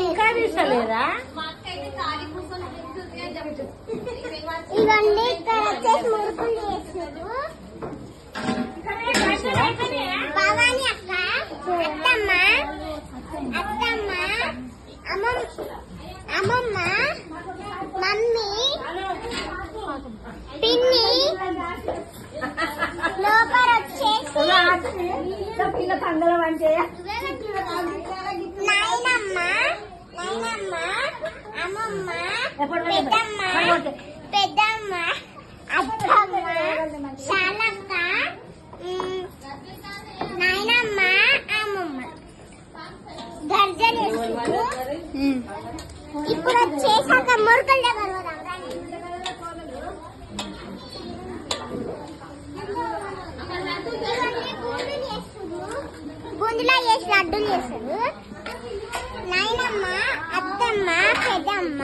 ఇంకా తీసలేదా? ఇవన్నీ ఇక్కడ వచ్చేసి మురుకులు చేస్తారు. భవాని అక్క, అత్తమ్మ, అత్తమ్మ, అమ్మమ్మ, మమ్మీ, పిన్ని, లోపల వచ్చేసి నాయనమ్మ, నాయనమ్మ, అమ్మమ్మ, పెద్దమ్మ, అత్తమ్మ, శాలక్క, నాయనమ్మ, అమ్మమ్మ గర్జన. ఇప్పుడు వచ్చేసాక మురుకుల దగ్గర బూందులా చేసి లడ్డూలు చేస్తారు. నాయనమ్మ, అత్తమ్మ, పెద్దమ్మ,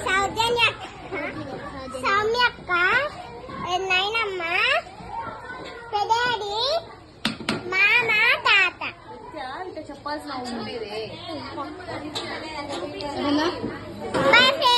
సౌజన్య అక్క, సౌమ్య అక్క, నాయనమ్మ, పెదాడి, మామ, తాత. చెప్పాల్సిన అవసరం లేదే. బాయ్.